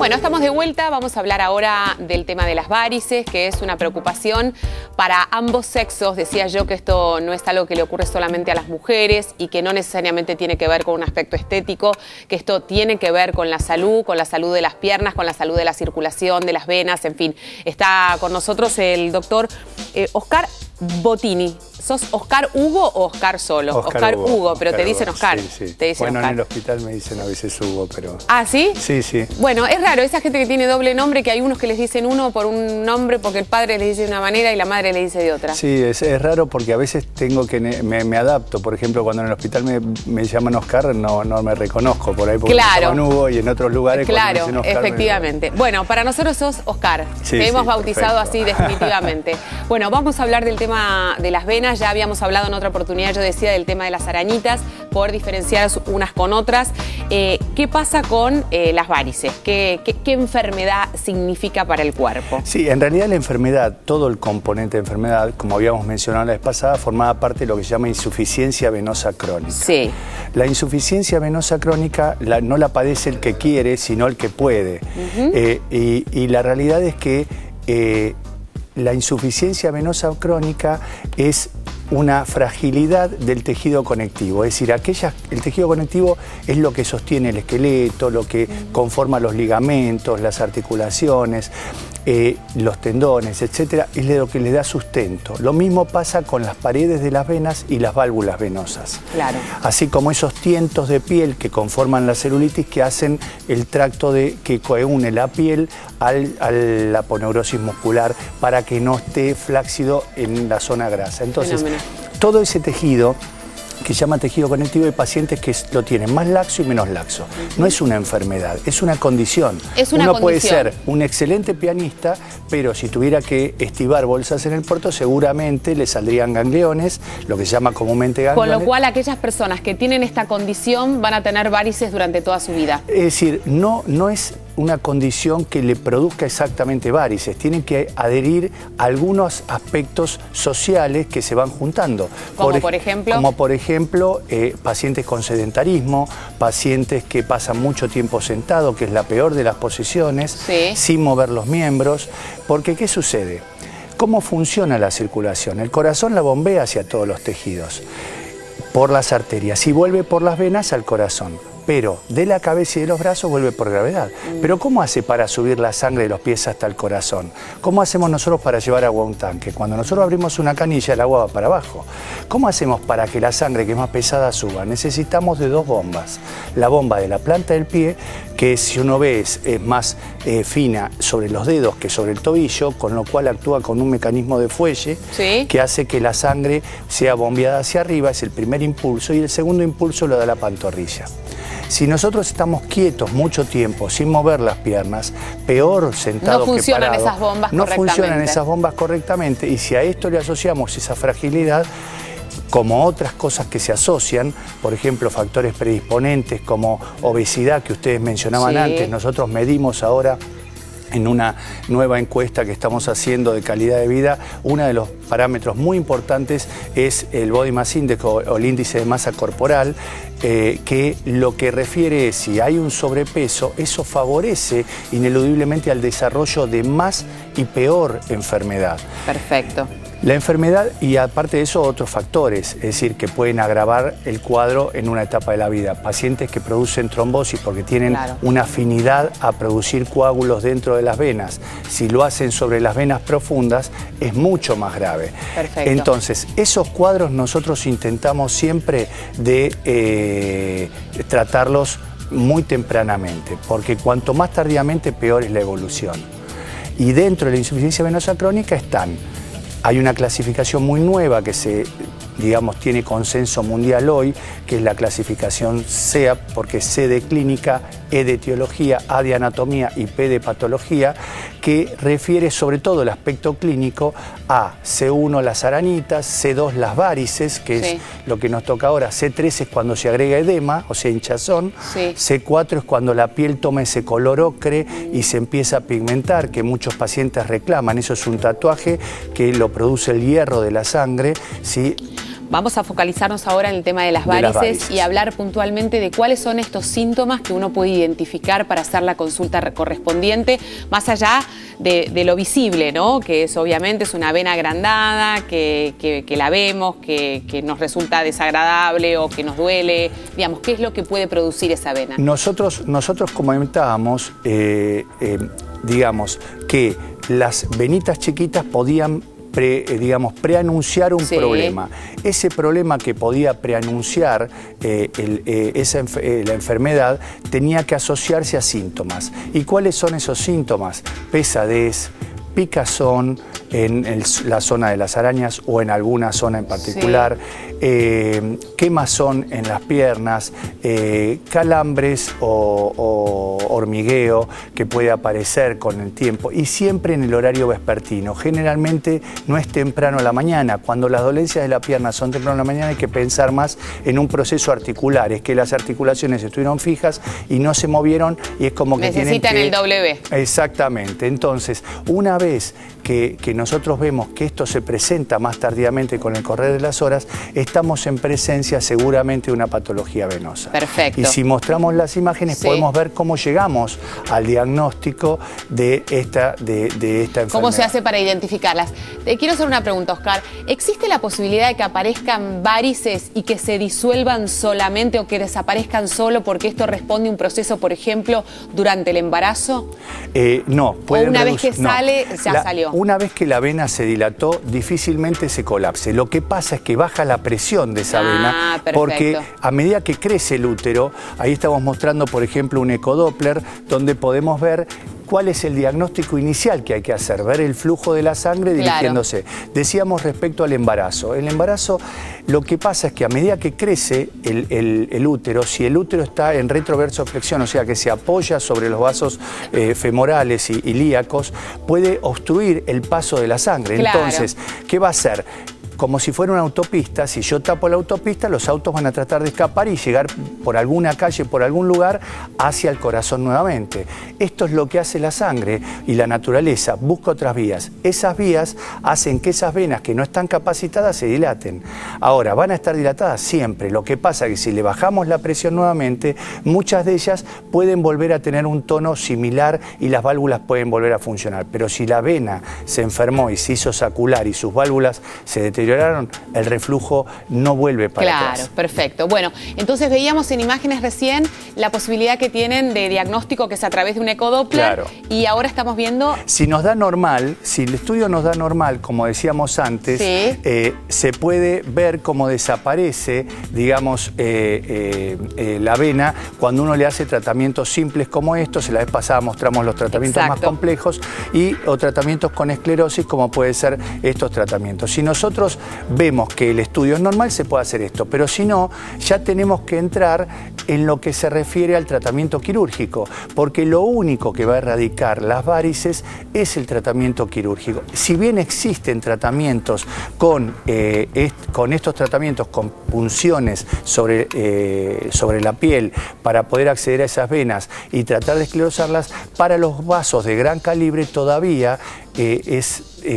Bueno, estamos de vuelta, vamos a hablar ahora del tema de las varices, que es una preocupación para ambos sexos. Decía yo que esto no es algo que le ocurre solamente a las mujeres y que no necesariamente tiene que ver con un aspecto estético, que esto tiene que ver con la salud de las piernas, con la salud de la circulación, de las venas, en fin. Está con nosotros el doctor Bottini. ¿Sos Oscar Hugo o Oscar solo? Oscar Hugo, pero te dicen Oscar. Sí, sí. Te dicen bueno, Oscar. en el hospital me dicen a veces Hugo, pero... ¿Ah, sí? Sí, sí. Bueno, es raro, esa gente que tiene doble nombre, que hay unos que les dicen uno por un nombre porque el padre les dice de una manera y la madre le dice de otra. Sí, es raro porque a veces tengo que... Me adapto. Por ejemplo, cuando en el hospital me llaman Oscar, no me reconozco por ahí porque me llaman Hugo, y en otros lugares cuando me dicen Oscar, efectivamente. Bueno, para nosotros sos Oscar. Sí, te hemos sí, bautizado perfecto. así definitivamente. Bueno, vamos a hablar del tema de las venas. Ya habíamos hablado en otra oportunidad, yo decía, del tema de las arañitas, poder diferenciar unas con otras. ¿Qué pasa con las varices? ¿Qué enfermedad significa para el cuerpo? Sí, en realidad la enfermedad, todo el componente de enfermedad, como habíamos mencionado la vez pasada, formaba parte de lo que se llama insuficiencia venosa crónica. Sí. La insuficiencia venosa crónica no la padece el que quiere, sino el que puede. Y la realidad es que la insuficiencia venosa crónica es una fragilidad del tejido conectivo, es decir, el tejido conectivo es lo que sostiene el esqueleto, lo que conforma los ligamentos, las articulaciones, los tendones, etcétera, es lo que le da sustento. Lo mismo pasa con las paredes de las venas y las válvulas venosas. Claro. Así como esos tientos de piel que conforman la celulitis, que hacen el tracto que une la piel a la aponeurosis muscular para que no esté flácido en la zona grasa. Entonces, todo ese tejido que se llama tejido conectivo, hay pacientes que lo tienen más laxo y menos laxo. No es una enfermedad, es una condición. Uno puede ser un excelente pianista, pero si tuviera que estivar bolsas en el puerto, seguramente le saldrían gangliones, lo que se llama comúnmente gangliones. Con lo cual, aquellas personas que tienen esta condición van a tener varices durante toda su vida. Es decir, no es una condición que le produzca exactamente varices, tienen que adherir a algunos aspectos sociales que se van juntando. Como por ejemplo, pacientes con sedentarismo, pacientes que pasan mucho tiempo sentados, que es la peor de las posiciones, sin mover los miembros, porque ¿qué sucede? ¿Cómo funciona la circulación? El corazón la bombea hacia todos los tejidos, por las arterias, y vuelve por las venas al corazón. Pero de la cabeza y de los brazos vuelve por gravedad. Pero ¿cómo hace para subir la sangre de los pies hasta el corazón? ¿Cómo hacemos nosotros para llevar agua a un tanque? Cuando nosotros abrimos una canilla, el agua va para abajo. ¿Cómo hacemos para que la sangre, que es más pesada, suba? Necesitamos de dos bombas. La bomba de la planta del pie, que si uno ve es más fina sobre los dedos que sobre el tobillo, con lo cual actúa con un mecanismo de fuelle que hace que la sangre sea bombeada hacia arriba, es el primer impulso, y el segundo impulso lo da la pantorrilla. Si nosotros estamos quietos mucho tiempo sin mover las piernas, peor sentado que parado, no funcionan esas bombas correctamente, y si a esto le asociamos esa fragilidad, como otras cosas que se asocian, por ejemplo, factores predisponentes como obesidad que ustedes mencionaban antes, nosotros medimos ahora en una nueva encuesta que estamos haciendo de calidad de vida, uno de los parámetros muy importantes es el Body Mass Index o el índice de masa corporal, que lo que refiere es si hay un sobrepeso, eso favorece ineludiblemente al desarrollo de más y peor enfermedad. Perfecto. La enfermedad, y aparte de eso, otros factores, es decir, que pueden agravar el cuadro en una etapa de la vida. Pacientes que producen trombosis porque tienen una afinidad a producir coágulos dentro de las venas. Si lo hacen sobre las venas profundas, es mucho más grave. Perfecto. Entonces, esos cuadros nosotros intentamos siempre de tratarlos muy tempranamente, porque cuanto más tardíamente, peor es la evolución. Y dentro de la insuficiencia venosa crónica hay una clasificación muy nueva que tiene consenso mundial hoy, que es la clasificación CEAP, porque C de clínica, E de etiología, A de anatomía y P de patología, que refiere sobre todo el aspecto clínico a C1 las arañitas, C2 las varices, que es lo que nos toca ahora, C3 es cuando se agrega edema, o sea, hinchazón, C4 es cuando la piel toma ese color ocre y se empieza a pigmentar, que muchos pacientes reclaman, eso es un tatuaje que lo produce el hierro de la sangre, ¿sí? vamos a focalizarnos ahora en el tema de las varices y hablar puntualmente de cuáles son estos síntomas que uno puede identificar para hacer la consulta correspondiente, más allá de lo visible, ¿no? Que es obviamente es una vena agrandada, que la vemos, que nos resulta desagradable o que nos duele. Digamos, ¿qué es lo que puede producir esa vena? Nosotros comentábamos, digamos, que las venitas chiquitas podían preanunciar un problema. Ese problema que podía preanunciar la enfermedad tenía que asociarse a síntomas. ¿Y cuáles son esos síntomas? Pesadez, picazón en la zona de las arañas o en alguna zona en particular, quemazón en las piernas, calambres o hormigueo que puede aparecer con el tiempo y siempre en el horario vespertino. Generalmente no es temprano a la mañana. Cuando las dolencias de la pierna son temprano a la mañana hay que pensar más en un proceso articular, es que las articulaciones estuvieron fijas y no se movieron y es como que necesitan el W. Exactamente. Entonces, una vez que nosotros vemos que esto se presenta más tardíamente con el correr de las horas, estamos en presencia seguramente de una patología venosa. Perfecto. Y si mostramos las imágenes podemos ver cómo llegamos al diagnóstico de esta enfermedad. ¿Cómo se hace para identificarlas? Te quiero hacer una pregunta, Oscar. ¿Existe la posibilidad de que aparezcan varices y que se disuelvan solamente o que desaparezcan solo porque esto responde a un proceso, por ejemplo, durante el embarazo? No. ¿O una vez que sale, ya salió? Una vez que la vena se dilató, difícilmente se colapse. Lo que pasa es que baja la presión de esa vena, perfecto. Porque a medida que crece el útero, ahí estamos mostrando, por ejemplo, un ecodoppler, donde podemos ver cuál es el diagnóstico inicial que hay que hacer, ver el flujo de la sangre dirigiéndose. Decíamos respecto al embarazo. El embarazo, lo que pasa es que a medida que crece el útero, si el útero está en retroversoflexión, o sea que se apoya sobre los vasos femorales y ilíacos, puede obstruir el paso de la sangre. Entonces, ¿qué va a hacer? Como si fuera una autopista, si yo tapo la autopista, los autos van a tratar de escapar y llegar por alguna calle, por algún lugar, hacia el corazón nuevamente. Esto es lo que hace la sangre y la naturaleza, busca otras vías. Esas vías hacen que esas venas que no están capacitadas se dilaten. Ahora, ¿van a estar dilatadas? Siempre. Lo que pasa es que si le bajamos la presión nuevamente, muchas de ellas pueden volver a tener un tono similar y las válvulas pueden volver a funcionar. Pero si la vena se enfermó y se hizo sacular y sus válvulas se deterioraron, el reflujo no vuelve para atrás. Claro, perfecto. Bueno, entonces veíamos en imágenes recién la posibilidad que tienen de diagnóstico que es a través de un ecodoppler y ahora estamos viendo... Si nos da normal, si el estudio nos da normal, como decíamos antes, se puede ver cómo desaparece, digamos, la vena cuando uno le hace tratamientos simples como estos. La vez pasada mostramos los tratamientos más complejos o tratamientos con esclerosis como puede ser estos tratamientos. Si nosotros vemos que el estudio es normal, se puede hacer esto, pero si no, ya tenemos que entrar en lo que se refiere al tratamiento quirúrgico, porque lo único que va a erradicar las varices es el tratamiento quirúrgico. Si bien existen tratamientos con estos tratamientos, con punciones sobre la piel para poder acceder a esas venas y tratar de esclerosarlas, para los vasos de gran calibre todavía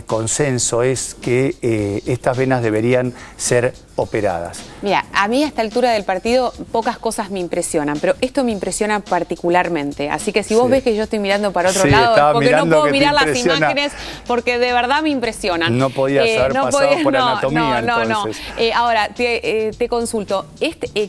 consenso es que estas venas deberían ser operadas. Mira, a mí a esta altura del partido pocas cosas me impresionan, pero esto me impresiona particularmente. Así que si vos ves que yo estoy mirando para otro lado, porque no puedo mirar las imágenes, porque de verdad me impresionan. No podías haber pasado por anatomía. No. Ahora, te consulto,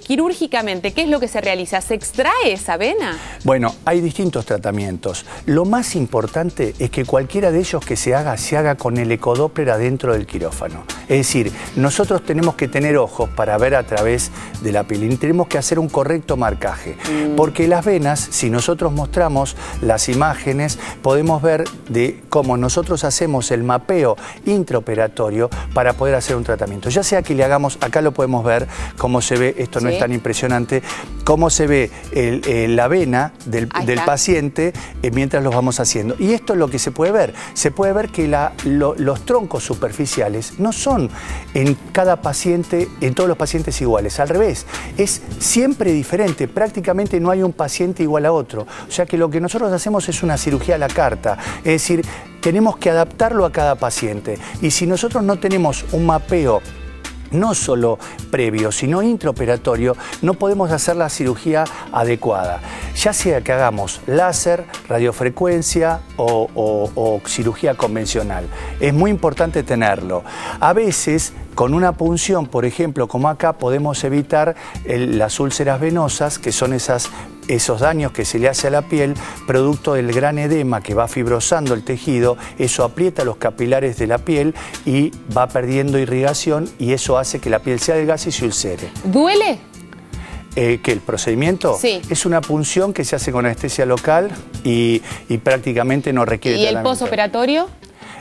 quirúrgicamente, ¿qué es lo que se realiza? ¿Se extrae esa vena? Bueno, hay distintos tratamientos. Lo más importante es que cualquiera de ellos que se haga con el ecodoppler adentro del quirófano. Es decir, nosotros tenemos que tener ojos para ver a través de la piel y tenemos que hacer un correcto marcaje. Porque las venas, si nosotros mostramos las imágenes, podemos ver de cómo nosotros hacemos el mapeo intraoperatorio para poder hacer un tratamiento. Ya sea que le hagamos, acá lo podemos ver, cómo se ve, esto no es tan impresionante, cómo se ve la vena del paciente mientras los vamos haciendo. Y esto es lo que se puede ver. Se puede ver que los troncos superficiales no son en cada paciente, en todos los pacientes iguales. Al revés, es siempre diferente. Prácticamente no hay un paciente igual a otro. O sea que lo que nosotros hacemos es una cirugía a la carta. Es decir, tenemos que adaptarlo a cada paciente. Y si nosotros no tenemos un mapeo no solo previo, sino intraoperatorio, no podemos hacer la cirugía adecuada. Ya sea que hagamos láser, radiofrecuencia o cirugía convencional. Es muy importante tenerlo. A veces, con una punción, por ejemplo, como acá, podemos evitar las úlceras venosas, que son esos daños que se le hace a la piel, producto del gran edema que va fibrosando el tejido. Eso aprieta los capilares de la piel y va perdiendo irrigación, y eso hace que la piel se adelgace y se ulcere. ¿Duele? Que el procedimiento es una punción que se hace con anestesia local y prácticamente no requiere tratamiento. ¿Y el posoperatorio?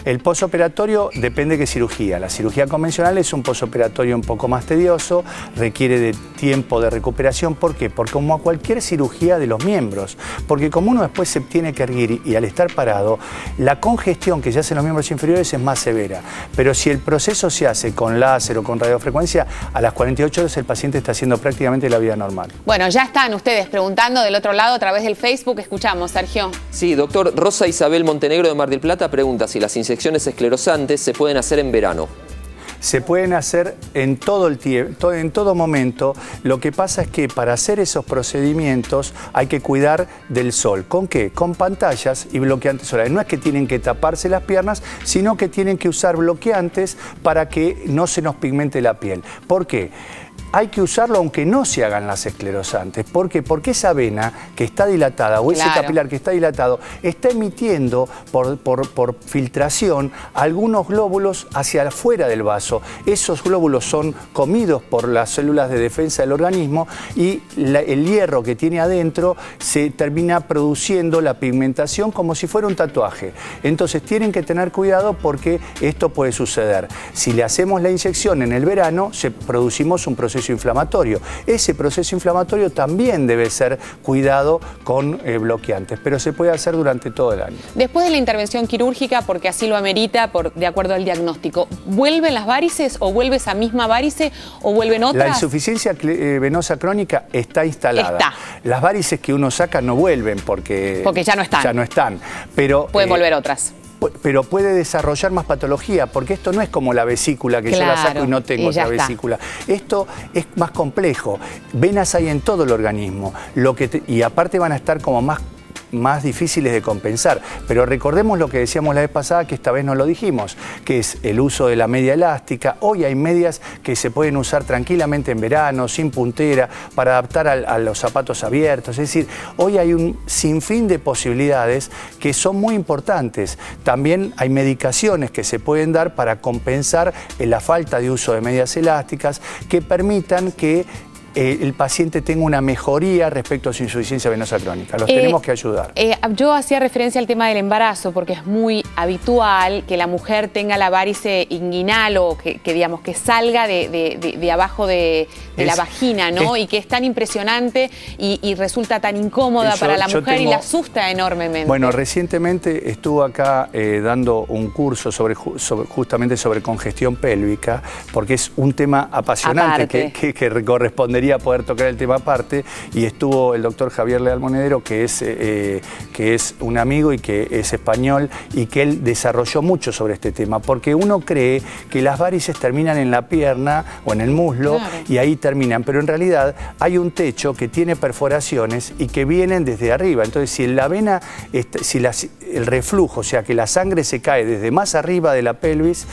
El posoperatorio depende de qué cirugía. La cirugía convencional es un posoperatorio un poco más tedioso, requiere de tiempo de recuperación. ¿Por qué? Porque como a cualquier cirugía de los miembros, porque como uno después se tiene que erguir y al estar parado, la congestión que se hace en los miembros inferiores es más severa. Pero si el proceso se hace con láser o con radiofrecuencia, a las 48 horas el paciente está haciendo prácticamente la vida normal. Bueno, ya están ustedes preguntando del otro lado a través del Facebook. Escuchamos, Sergio. Sí, doctor. Rosa Isabel Montenegro de Mar del Plata pregunta si las inyecciones esclerosantes se pueden hacer en verano. Se pueden hacer en todo el tiempo, en todo momento. Lo que pasa es que para hacer esos procedimientos hay que cuidar del sol. ¿Con qué? Con pantallas y bloqueantes solares. No es que tienen que taparse las piernas, sino que tienen que usar bloqueantes para que no se nos pigmente la piel. ¿Por qué? Hay que usarlo aunque no se hagan las esclerosantes. ¿Por qué? Porque esa vena que está dilatada o ese capilar que está dilatado está emitiendo por filtración algunos glóbulos hacia afuera del vaso. Esos glóbulos son comidos por las células de defensa del organismo y el hierro que tiene adentro se termina produciendo la pigmentación como si fuera un tatuaje. Entonces tienen que tener cuidado porque esto puede suceder. Si le hacemos la inyección en el verano, producimos un proceso inflamatorio. Ese proceso inflamatorio también debe ser cuidado con bloqueantes, pero se puede hacer durante todo el año. Después de la intervención quirúrgica, porque así lo amerita, de acuerdo al diagnóstico, ¿vuelven las varices o vuelve esa misma varice o vuelven otras? La insuficiencia venosa crónica está instalada. Las varices que uno saca no vuelven porque ya no están. Ya no están. Pero pueden volver otras. Pero puede desarrollar más patología, porque esto no es como la vesícula, que yo la saco y no tengo otra vesícula. Esto es más complejo. Venas hay en todo el organismo, y aparte van a estar como más difíciles de compensar. Pero recordemos lo que decíamos la vez pasada, que esta vez no lo dijimos, que es el uso de la media elástica. Hoy hay medias que se pueden usar tranquilamente en verano, sin puntera, para adaptar a los zapatos abiertos. Es decir, hoy hay un sinfín de posibilidades que son muy importantes. También hay medicaciones que se pueden dar para compensar la falta de uso de medias elásticas, que permitan que el paciente tenga una mejoría respecto a su insuficiencia venosa crónica. Los tenemos que ayudar. Yo hacía referencia al tema del embarazo, porque es muy habitual que la mujer tenga la varice inguinal o que digamos, que salga de abajo de la vagina, ¿no? Y que es tan impresionante y resulta tan incómoda para la mujer y la asusta enormemente. Bueno, recientemente estuve acá dando un curso justamente sobre congestión pélvica, porque es un tema apasionante que correspondería poder tocar el tema aparte, y estuvo el doctor Javier Leal Monedero, que es un amigo y que es español, y que él desarrolló mucho sobre este tema, porque uno cree que las varices terminan en la pierna o en el muslo, y ahí terminan, pero en realidad hay un techo que tiene perforaciones y que vienen desde arriba. Entonces, si la vena, el reflujo, o sea que la sangre se cae desde más arriba de la pelvis,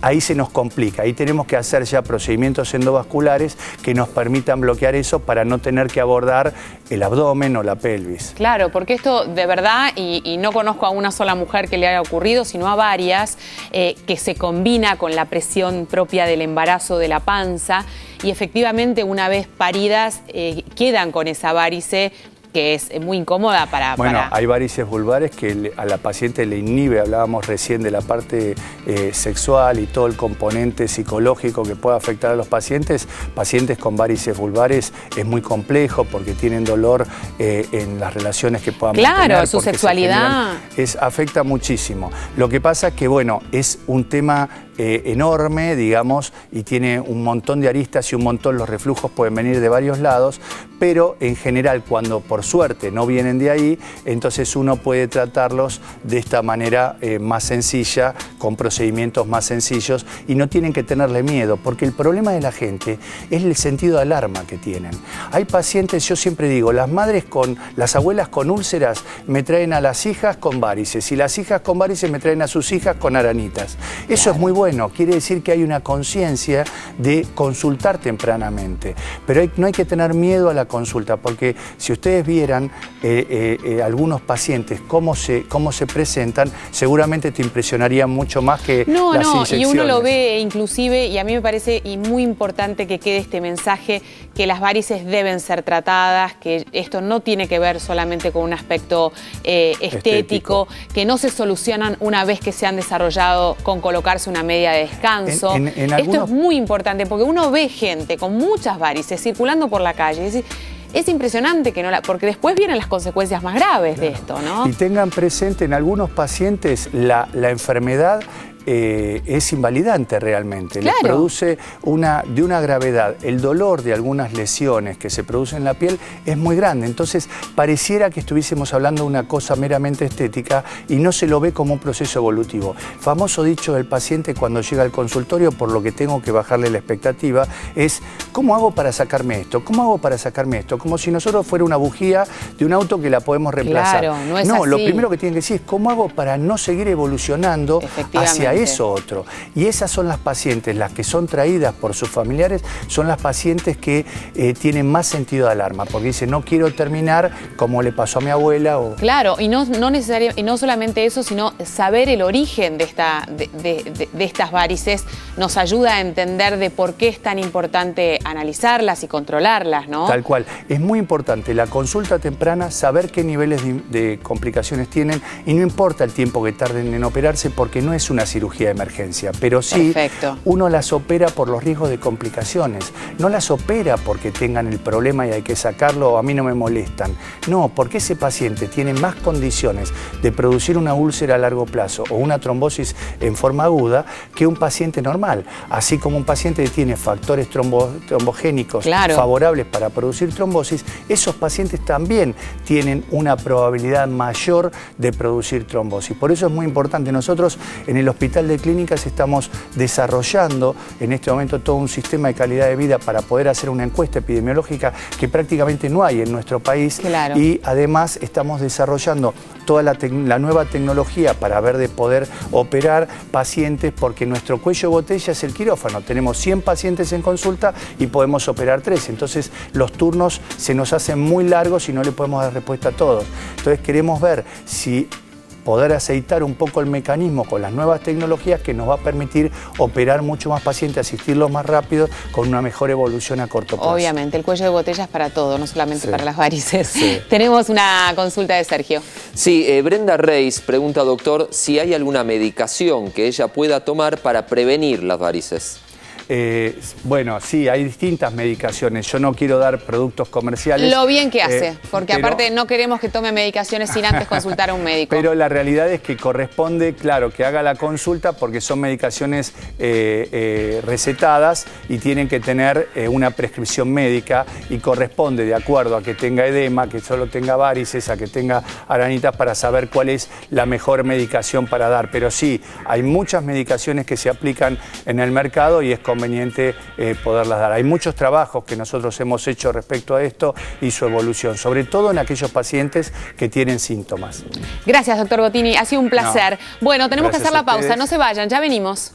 ahí se nos complica, ahí tenemos que hacer ya procedimientos endovasculares que nos permitan bloquear eso para no tener que abordar el abdomen o la pelvis. Claro, porque esto de verdad, y no conozco a una sola mujer que le haya ocurrido, sino a varias, que se combina con la presión propia del embarazo de la panza, y efectivamente una vez paridas quedan con esa varice, que es muy incómoda Bueno, hay varices vulvares que a la paciente le inhibe. Hablábamos recién de la parte sexual y todo el componente psicológico que puede afectar a los pacientes. Pacientes con varices vulvares es muy complejo porque tienen dolor en las relaciones que puedan mantener. Claro, su sexualidad. Afecta muchísimo. Lo que pasa es que, bueno, es un tema enorme, digamos, y tiene un montón de aristas y un montón, los reflujos pueden venir de varios lados, pero en general cuando por suerte no vienen de ahí, entonces uno puede tratarlos de esta manera más sencilla, con procedimientos más sencillos, y no tienen que tenerle miedo, porque el problema de la gente es el sentido de alarma que tienen. Hay pacientes, yo siempre digo, las abuelas con úlceras me traen a las hijas con varices, y las hijas con varices me traen a sus hijas con aranitas. Eso es muy bueno, quiere decir que hay una conciencia de consultar tempranamente, pero no hay que tener miedo a la consulta, porque si ustedes vieran algunos pacientes cómo se presentan, seguramente te impresionarían mucho más que las inyecciones. Y uno lo ve inclusive, y a mí me parece muy importante que quede este mensaje, que las varices deben ser tratadas, que esto no tiene que ver solamente con un aspecto estético, que no se solucionan una vez que se han desarrollado con colocarse una media de descanso. Esto es muy importante porque uno ve gente con muchas varices circulando por la calle y es impresionante que porque después vienen las consecuencias más graves de esto, ¿no? Y tengan presente, en algunos pacientes la enfermedad es invalidante realmente, les produce de una gravedad. El dolor de algunas lesiones que se producen en la piel es muy grande, entonces pareciera que estuviésemos hablando de una cosa meramente estética y no se lo ve como un proceso evolutivo. Famoso dicho del paciente cuando llega al consultorio, por lo que tengo que bajarle la expectativa, es ¿cómo hago para sacarme esto? ¿Cómo hago para sacarme esto? Como si nosotros fuera una bujía de un auto que la podemos reemplazar. Claro, no es así. Lo primero que tienen que decir es ¿cómo hago para no seguir evolucionando hacia eso otro? Y esas son las pacientes, las que son traídas por sus familiares, son las pacientes que tienen más sentido de alarma, porque dicen, no quiero terminar como le pasó a mi abuela. Claro, y no solamente eso, sino saber el origen de estas varices nos ayuda a entender de por qué es tan importante analizarlas y controlarlas, ¿no? Tal cual. Es muy importante la consulta temprana, saber qué niveles de complicaciones tienen, y no importa el tiempo que tarden en operarse, porque no es una cirugía de emergencia, pero sí uno las opera por los riesgos de complicaciones. No las opera porque tengan el problema y hay que sacarlo o a mí no me molestan. No, porque ese paciente tiene más condiciones de producir una úlcera a largo plazo o una trombosis en forma aguda que un paciente normal. Así como un paciente que tiene factores trombogénicos favorables para producir trombosis, esos pacientes también tienen una probabilidad mayor de producir trombosis. Por eso es muy importante. Nosotros en el Hospital de Clínicas estamos desarrollando en este momento todo un sistema de calidad de vida para poder hacer una encuesta epidemiológica que prácticamente no hay en nuestro país. Y además estamos desarrollando toda la nueva tecnología para ver de poder operar pacientes, porque nuestro cuello de botella es el quirófano. Tenemos 100 pacientes en consulta y podemos operar 3. Entonces los turnos se nos hacen muy largos y no le podemos dar respuesta a todos. Entonces queremos ver si poder aceitar un poco el mecanismo con las nuevas tecnologías que nos va a permitir operar mucho más pacientes, asistirlos más rápido, con una mejor evolución a corto plazo. Obviamente, el cuello de botella es para todo, no solamente para las varices. Tenemos una consulta de Sergio. Sí, Brenda Reis pregunta, doctor, si hay alguna medicación que ella pueda tomar para prevenir las varices. Bueno, sí, hay distintas medicaciones. Yo no quiero dar productos comerciales. Lo bien que hace, porque aparte no queremos que tome medicaciones sin antes consultar a un médico. Pero la realidad es que corresponde, claro, que haga la consulta porque son medicaciones recetadas y tienen que tener una prescripción médica y corresponde de acuerdo a que tenga edema, que solo tenga varices, a que tenga aranitas, para saber cuál es la mejor medicación para dar. Pero sí, hay muchas medicaciones que se aplican en el mercado y es conveniente poderlas dar. Hay muchos trabajos que nosotros hemos hecho respecto a esto y su evolución, sobre todo en aquellos pacientes que tienen síntomas. Gracias, doctor Gotini, ha sido un placer. Bueno, tenemos que hacer la pausa, no se vayan, ya venimos.